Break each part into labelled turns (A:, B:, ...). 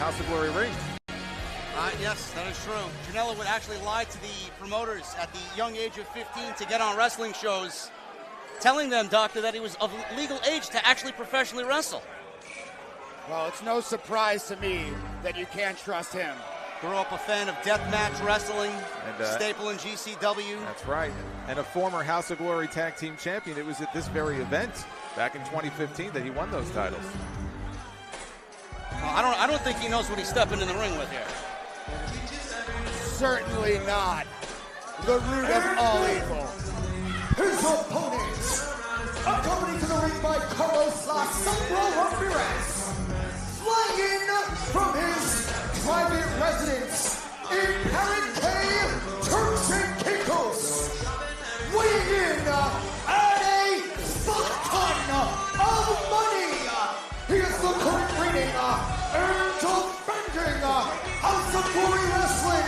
A: House of Glory ring.
B: Yes, that is true. Janela would actually lie to the promoters at the young age of 15 to get on wrestling shows, telling them, Doctor, that he was of legal age to actually professionally wrestle.
C: Well, it's no surprise to me that you can't trust him.
B: Grew up a fan of deathmatch wrestling, and, staple in GCW.
A: That's right. And a former House of Glory Tag Team Champion. It was at this very event back in 2015 that he won those titles.
B: Well, I don't think he knows what he's stepping in the ring with here.
C: Certainly not. The root of all evil.
D: His opponents, accompanied to the ring by Carlos La Sombra Ramirez, flying in from his private residence in Parent K, Turks and Caicos, weighing in at a fuck ton of money. He is the current reigning and defending House of Glory Wrestling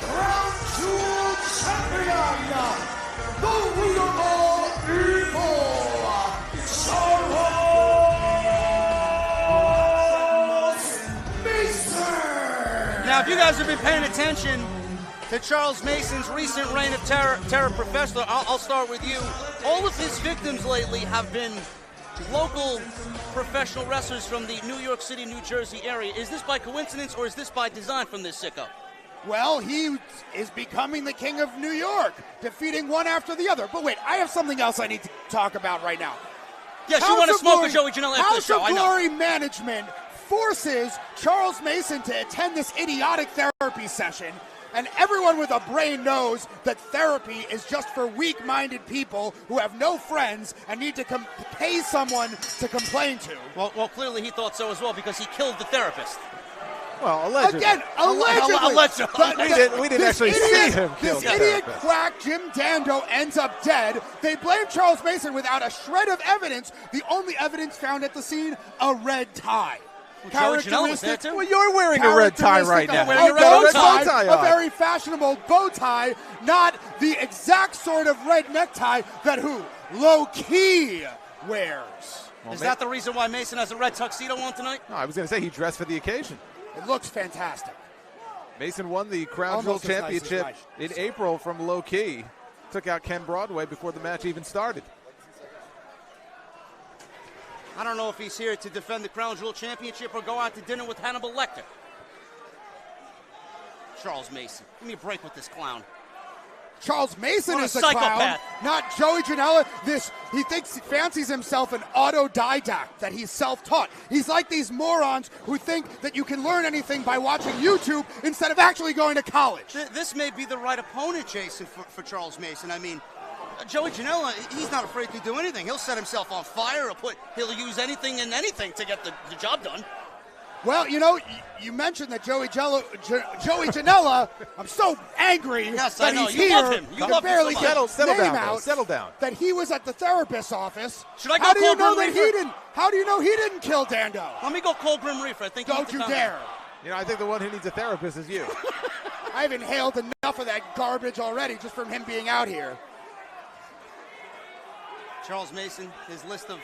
D: Crown Jewel Champion, the root of all evil, Charles Mason.
B: Now, if you guys have been paying attention to Charles Mason's recent reign of terror professor, I'll start with you. All of his victims lately have been local professional wrestlers from the New York City, New Jersey area. Is this by coincidence or is this by design from this sicko?
C: Well, he is becoming the king of New York, defeating one after the other. But wait, I have something else I need to talk about right now.
B: Yes, you want to smoke with Joey Janela after the show,
C: House of Glory management forces Charles Mason to attend this idiotic therapy session, and everyone with a brain knows that therapy is just for weak-minded people who have no friends and need to pay someone to complain to.
B: Well, clearly he thought so as well because he killed the therapist.
A: Well, allegedly.
C: Again, allegedly.
A: We didn't actually see him kill
C: This idiot quack, Jim Dando, ends up dead. They blame Charles Mason without a shred of evidence. The only evidence found at the scene, a red tie.
B: Joey Janela was there too.
A: Well, you're wearing a red tie right now.
B: Wearing a red bow tie.
C: A very fashionable bow tie, not the exact sort of red necktie that who? Low-key wears.
B: Well, is that the reason why Mason has a red tuxedo on tonight?
A: No, I was going to say he dressed for the occasion.
C: It looks fantastic.
A: Mason won the Crown Jewel Championship in April from Low Key. Took out Ken Broadway before the match even started.
B: I don't know if he's here to defend the Crown Jewel Championship or go out to dinner with Hannibal Lecter. Charles Mason. Give me a break with this clown.
C: Charles Mason is a
B: psychopath.
C: Clown, not Joey Janela. He fancies himself an autodidact, that he's self-taught. He's like these morons who think that you can learn anything by watching YouTube instead of actually going to college.
B: This may be the right opponent, Jason, for Charles Mason. I mean, Joey Janela, he's not afraid to do anything. He'll set himself on fire. He'll use anything and anything to get the job done.
C: Well, you know, you mentioned that Joey Janela, I'm so angry
B: yes,
C: that
B: I know.
C: he's
B: You
C: here.
B: love him. You
C: can barely
B: him
C: get
A: settle down,
C: out
A: settle down.
C: That he was at the therapist's office.
B: Should I go
C: How do you
B: call
C: know
B: Grim
C: that
B: Reaper?
C: he didn't? How do you know he didn't kill Dando?
B: Let me go call Grim Reaper. I think
C: Don't you dare.
A: You know, I think the one who needs a therapist is you.
C: I've inhaled enough of that garbage already just from him being out here.
B: Charles Mason, his list of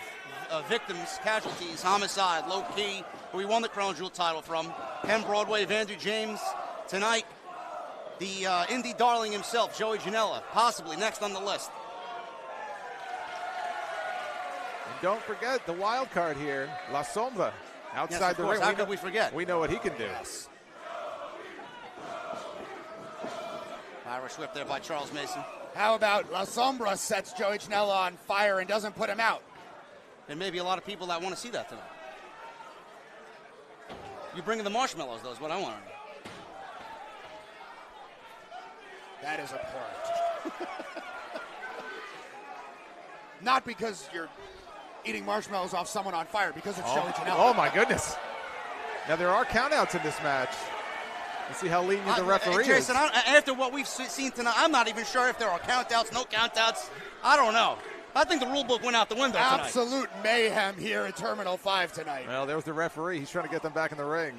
B: victims, casualties, homicide, Low Key, who he won the Crown Jewel title from, Ken Broadway, Vander James. Tonight, the indie darling himself, Joey Janela, possibly next on the list.
A: And don't forget the wild card here, La Sombra, outside the ring.
B: How could we forget?
A: We know what he can do.
B: Yes. Irish whip there by Charles Mason.
C: How about La Sombra sets Joey Janela on fire and doesn't put him out?
B: There may be a lot of people that want to see that tonight. You bringing the marshmallows, though, is what I want to know.
C: That is abhorrent. Not because you're eating marshmallows off someone on fire, because it's Joey Janela.
A: Oh, my goodness. Now, there are countouts in this match. Let's see how lenient the referee
B: Jason,
A: is.
B: after what we've seen tonight, I'm not even sure if there are countouts, no countouts. I don't know. I think the rule book went out the window tonight.
C: Absolute mayhem here at Terminal 5 tonight.
A: Well, there's the referee. He's trying to get them back in the ring.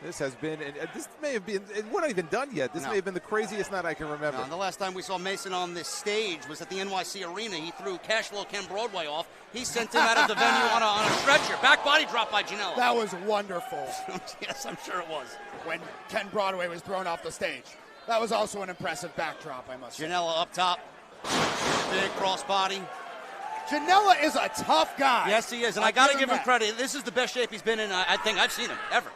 A: This has been, and this may have been, we're not even done yet. This may have been the craziest night I can remember.
B: No, the last time we saw Mason on this stage was at the NYC Arena. He threw Cashflow Ken Broadway off. He sent him out of the venue on a stretcher. Back body drop by Janela.
C: That was wonderful.
B: Yes, I'm sure it was.
C: When Ken Broadway was thrown off the stage. That was also an impressive backdrop, I must say.
B: Janela up top. Big crossbody.
C: Janela is a tough guy.
B: Yes, he is, and I got to give him credit. This is the best shape he's been in, I think I've seen him, ever.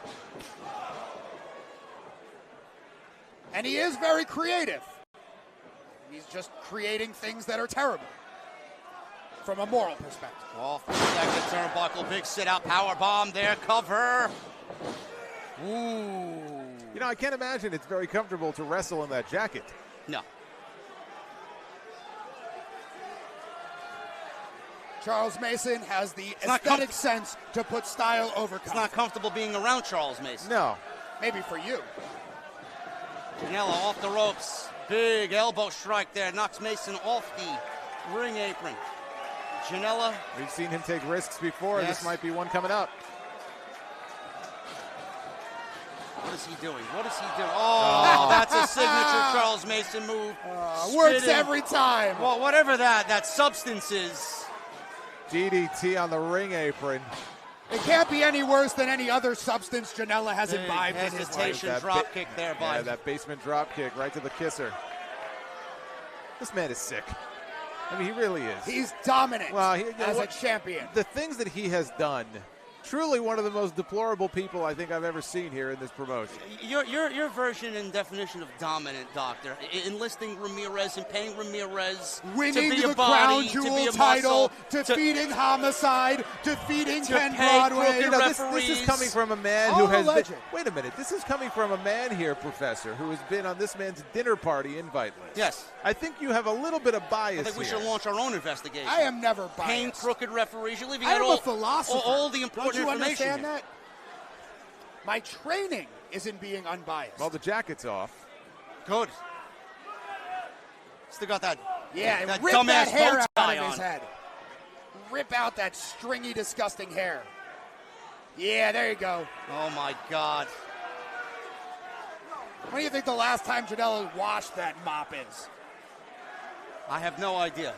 C: And he is very creative. He's just creating things that are terrible from a moral perspective.
B: Off the second turnbuckle, big sit-out power bomb there, cover. Ooh.
A: You know, I can't imagine it's very comfortable to wrestle in that jacket.
B: No.
C: Charles Mason has the aesthetic sense to put style over comfort.
B: It's not comfortable being around Charles Mason.
A: No.
C: Maybe for you.
B: Janela off the ropes. Big elbow strike there. Knocks Mason off the ring apron. Janela.
A: We've seen him take risks before.
B: Yes.
A: This might be one coming up.
B: What is he doing? What is he doing? Oh, that's a signature Charles Mason move.
C: Works every time.
B: Well, whatever that substance is.
A: DDT on the ring apron.
C: It can't be any worse than any other substance Janela has imbibed in his life.
B: Hesitation drop kick there by.
A: Yeah, that basement drop kick right to the kisser. This man is sick. I mean, he really is.
C: He's dominant as a champion.
A: The things that he has done, truly one of the most deplorable people I think I've ever seen here in this promotion.
B: Your version and definition of dominant, Doctor, enlisting Ramirez and paying Ramirez
C: winning
B: to be
C: the
B: a body,
C: crown
B: to be
C: jewel
B: a
C: title,
B: muscle,
C: defeating Homicide, defeating Ken
B: pay
C: Broadway.
B: crooked
A: This is coming from a man
C: All
A: who has
C: legend.
A: been, wait a minute, this is coming from a man here, Professor, who has been on this man's dinner party invite list.
B: Yes.
A: I think you have a little bit of bias
B: I think we
A: here.
B: should launch our own investigation.
C: I am never biased.
B: Paying crooked referees. You're leaving
C: I
B: out
C: am
B: all,
C: a philosopher.
B: all the important
C: Don't you
B: information.
C: understand
B: here.
C: that? My training is in being unbiased.
A: Well, the jacket's off.
B: Good. Still got that.
C: Yeah,
B: that
C: rip
B: dumbass
C: that hair
B: bow
C: out
B: tie
C: of his
B: on.
C: head. Rip out that stringy, disgusting hair. Yeah, there you go.
B: Oh my God.
C: When do you think the last time Janela washed that mop is?
B: I have no idea.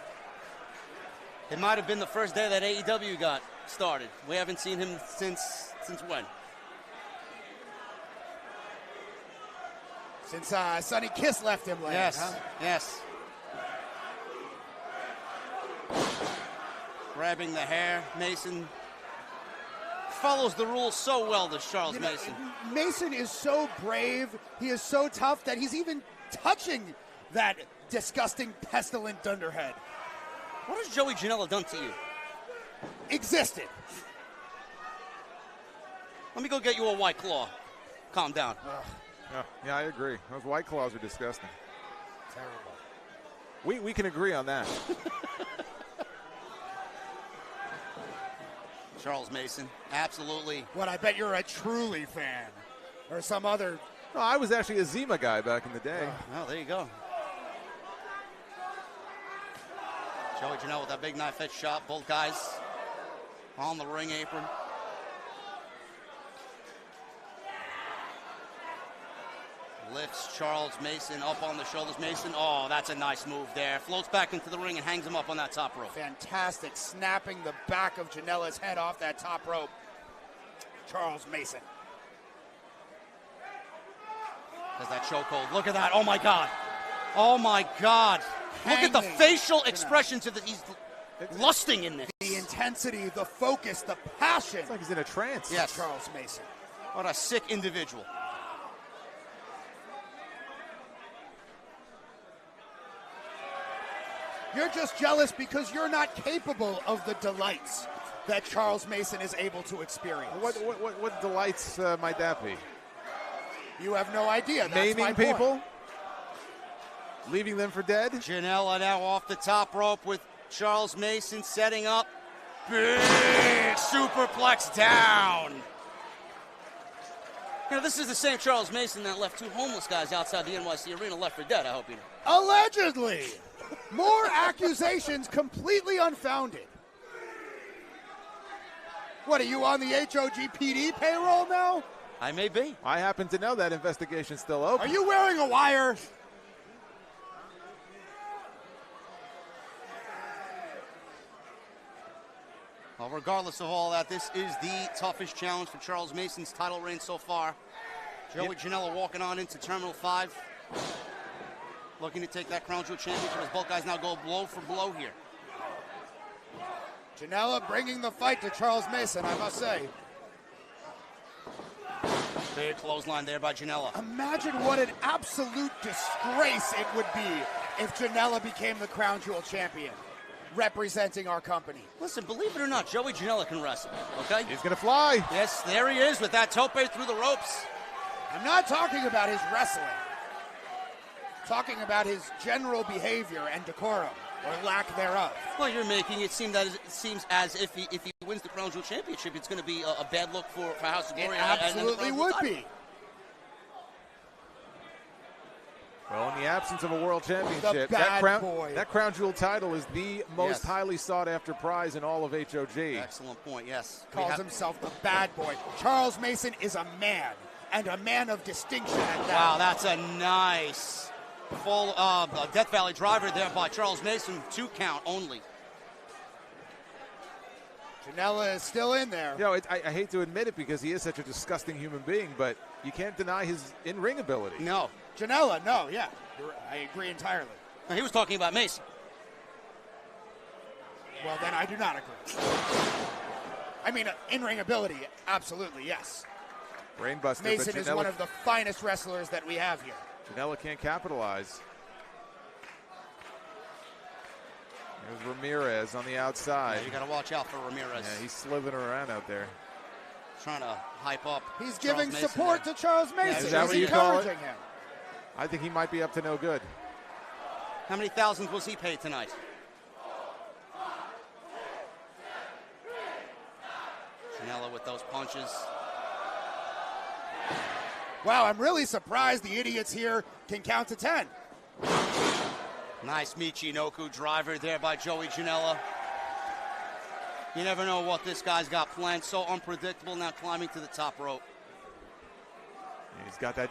B: It might have been the first day that AEW got started. We haven't seen him since when?
C: Since Sonny Kiss left him last.
B: Yes,
C: Huh?
B: yes. Grabbing the hair, Mason follows the rules so well, this Charles Mason.
C: Mason is so brave. He is so tough that he's even touching that disgusting, pestilent dunderhead.
B: What has Joey Janela done to you?
C: Existed.
B: Let me go get you a White Claw. Calm down.
A: Yeah, I agree. Those White Claws are disgusting.
C: Terrible.
A: We can agree on that.
B: Charles Mason, absolutely.
C: What, I bet you're a Truly fan. Or some other.
A: No, I was actually a Zima guy back in the day.
B: Well, there you go. Joey Janela with that big knife edge shot. Both guys on the ring apron. Lifts Charles Mason up on the shoulders. Mason, oh, that's a nice move there. Floats back into the ring and hangs him up on that top rope.
C: Fantastic. Snapping the back of Janela's head off that top rope. Charles Mason.
B: Does that chokehold. Look at that. Oh, my God. Oh, my God. Look at the facial expressions of he's lusting in this.
C: The intensity, the focus, the passion.
A: It's like he's in a trance.
B: Yes.
C: Charles Mason.
B: What a sick individual.
C: You're just jealous because you're not capable of the delights that Charles Mason is able to experience.
A: What delights might that be?
C: You have no idea. That's
A: Maiming
C: my point.
A: people? Leaving them for dead?
B: Janela now off the top rope with Charles Mason setting up. Big superplex down. You know, this is the same Charles Mason that left two homeless guys outside the NYC Arena left for dead, I hope you know.
C: Allegedly. More accusations completely unfounded. What, are you on the HOGPD payroll now?
B: I may be.
A: I happen to know that investigation's still open.
C: Are you wearing a wire?
B: Well, regardless of all that, this is the toughest challenge for Charles Mason's title reign so far. Joey Janela walking on into Terminal 5. Looking to take that Crown Jewel Championship as both guys now go blow for blow here.
C: Janela bringing the fight to Charles Mason, I must say.
B: Big clothesline there by Janela.
C: Imagine what an absolute disgrace it would be if Janela became the Crown Jewel Champion, representing our company.
B: Listen, believe it or not, Joey Janela can wrestle, okay?
A: He's going to fly.
B: Yes, there he is with that tope through the ropes.
C: I'm not talking about his wrestling. I'm talking about his general behavior and decorum, or lack thereof.
B: Well, you're making it seem as if he wins the Crown Jewel Championship, it's going to be a bad look for House of Glory.
C: It absolutely would be.
A: Well, in the absence of a world championship, that Crown Jewel title is the most highly sought-after prize in all of HOG.
B: Excellent point, yes.
C: Calls himself the bad boy. Charles Mason is a man, and a man of distinction at that.
B: Wow, that's a nice full Death Valley driver there by Charles Mason. 2 count only.
C: Janela is still in there.
A: You know, I hate to admit it because he is such a disgusting human being, but you can't deny his in-ring ability.
B: No.
C: Janela, no, yeah. I agree entirely.
B: Now, he was talking about Mason.
C: Well, then I do not agree. I mean, in-ring ability, absolutely, yes.
A: Brainbuster.
C: Mason is one of the finest wrestlers that we have here.
A: Janela can't capitalize. There's Ramirez on the outside.
B: Yeah, you got to watch out for Ramirez.
A: Yeah, he's slithering around out there.
B: Trying to hype up.
C: He's giving support to Charles Mason.
A: Yeah, is that
C: he's
A: what you call it?
C: encouraging him.
A: I think he might be up to no good.
B: How many thousands was he paid tonight? Janela with those punches.
C: Wow, I'm really surprised the idiots here can count to 10.
B: Nice Michinoku driver there by Joey Janela. You never know what this guy's got planned. So unpredictable now climbing to the top rope.
A: And he's got that.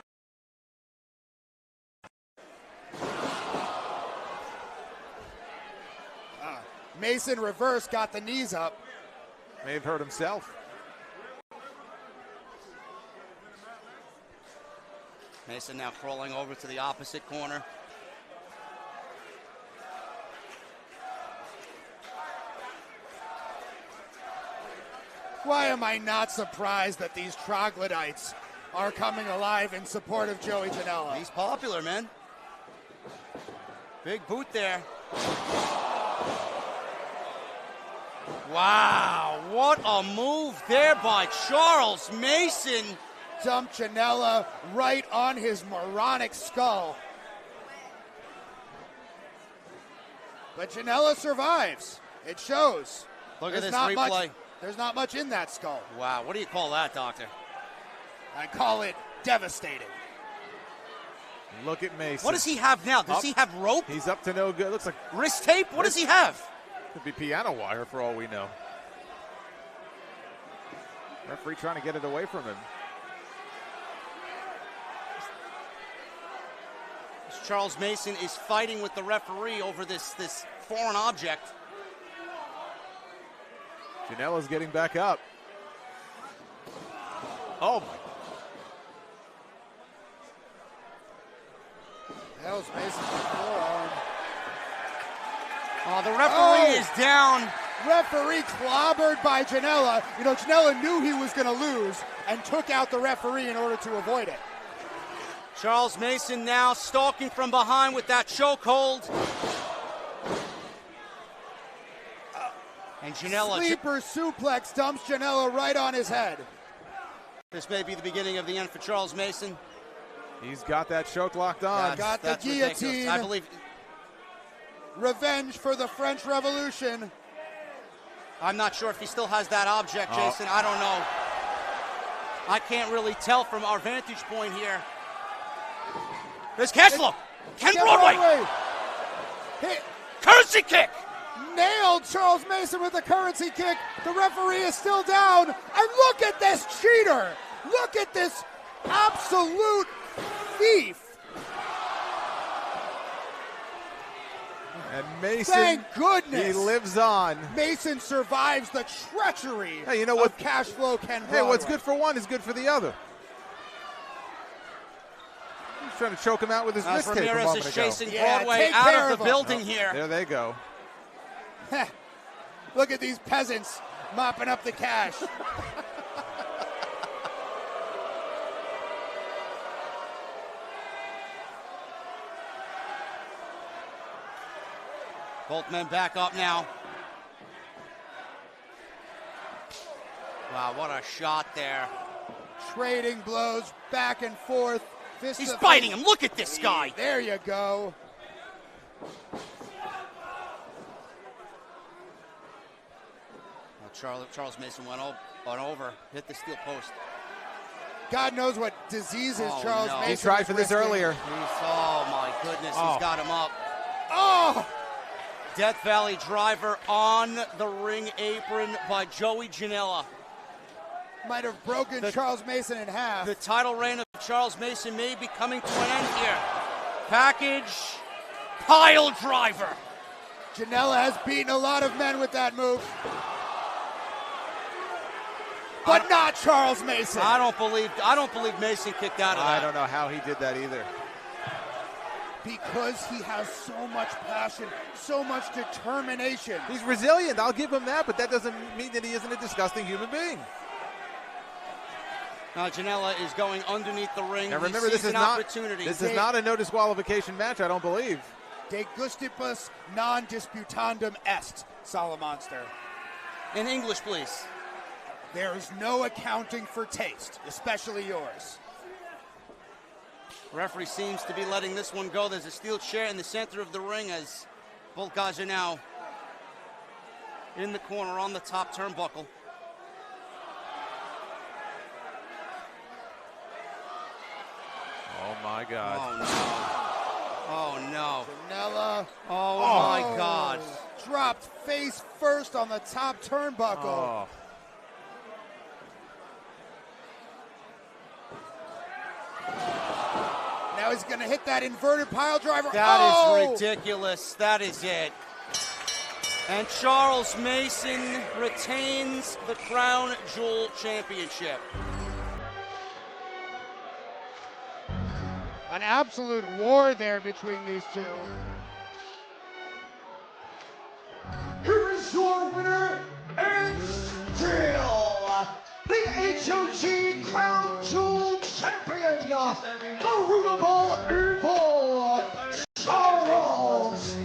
C: Mason reverse got the knees up.
A: May have hurt himself.
B: Mason now crawling over to the opposite corner.
C: Why am I not surprised that these troglodytes are coming alive in support of Joey Janela?
B: He's popular, man. Big boot there. Wow, what a move there by Charles Mason.
C: Dumped Janela right on his moronic skull. But Janela survives. It shows.
B: Look at this replay.
C: There's not much in that skull.
B: Wow, what do you call that, Doctor?
C: I call it devastating.
A: Look at Mason.
B: What does he have now? Does he have rope?
A: He's up to no good. Looks like
B: wrist tape? What does he have?
A: Could be piano wire for all we know. Referee trying to get it away from him.
B: Charles Mason is fighting with the referee over this foreign object.
A: Janela's getting back up. Oh, my God.
C: Hell's Mason's forearm.
B: Oh, the referee is down.
C: Referee clobbered by Janela. You know, Janela knew he was going to lose and took out the referee in order to avoid it.
B: Charles Mason now stalking from behind with that chokehold. And Janela.
C: Sleeper suplex dumps Janela right on his head.
B: This may be the beginning of the end for Charles Mason.
A: He's got that choke locked on.
C: Got the guillotine.
B: Ridiculous. I believe.
C: Revenge for the French Revolution.
B: I'm not sure if he still has that object, Jason. I don't know. I can't really tell from our vantage point here. There's Kessler. Ken Broadway. Currency kick.
C: Nailed Charles Mason with the currency kick. The referee is still down. And look at this cheater. Look at this absolute thief.
A: And Mason,
C: thank goodness,
A: he lives on.
C: Mason survives the treachery
A: hey, you know what?
C: Of Cash Flow Ken Broadway.
A: Hey, what's good for one is good for the other. He's trying to choke him out with his wrist tape a
B: Ramirez
A: moment
B: is
A: ago.
B: chasing Broadway out of the building here.
A: There they go.
C: Look at these peasants mopping up the cash.
B: Both men back up now. Wow, what a shot there.
C: Trading blows back and forth.
B: He's biting him. Look at this guy.
C: There you go.
B: Well, Charles Mason went over, hit the steel post.
C: God knows what diseases Charles Mason.
A: He tried for this earlier.
B: Oh my goodness, he's got him up.
C: Oh!
B: Death Valley driver on the ring apron by Joey Janela.
C: Might have broken Charles Mason in half.
B: The title reign of Charles Mason may be coming to an end here. Package, pile driver.
C: Janela has beaten a lot of men with that move. But not Charles Mason.
B: I don't believe Mason kicked out of that.
A: I don't know how he did that either.
C: Because he has so much passion, so much determination.
A: He's resilient, I'll give him that, but that doesn't mean that he isn't a disgusting human being.
B: Now Janela is going underneath the ring.
A: Now remember, this is not a no disqualification match, I don't believe.
C: De gustibus non disputandum est, Salamonster.
B: In English, please.
C: There is no accounting for taste, especially yours.
B: Referee seems to be letting this one go. There's a steel chair in the center of the ring as both guys are now in the corner on the top turnbuckle.
A: Oh my God.
B: Oh no.
C: Janela.
B: Oh my God.
C: Dropped face first on the top turnbuckle.
A: Oh.
C: Now he's going to hit that inverted pile driver.
B: That is ridiculous. That is it. And Charles Mason retains the Crown Jewel Championship.
C: An absolute war there between these two.
D: Here is your winner and still the HOG Crown Jewel Champion, the rootable evil, Charles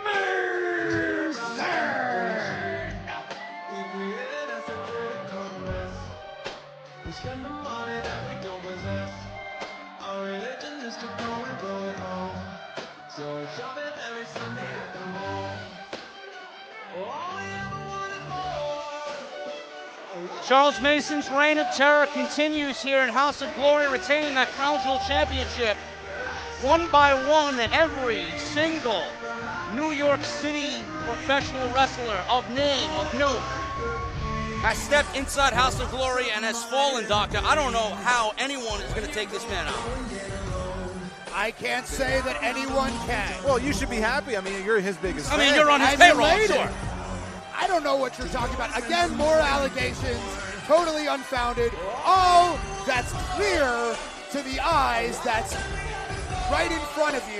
D: Mason.
B: Charles Mason's reign of terror continues here in House of Glory, retaining that Crown Jewel Championship. One by one, and every single New York City professional wrestler of name, of note, has stepped inside House of Glory and has fallen, Doctor. I don't know how anyone is going to take this man out.
C: I can't say that anyone can.
A: Well, you should be happy. I mean, you're his biggest fan.
B: I mean, you're on his payroll, sure.
C: I don't know what you're talking about. Again, more allegations, totally unfounded. All that's clear to the eyes, that's right in front of you.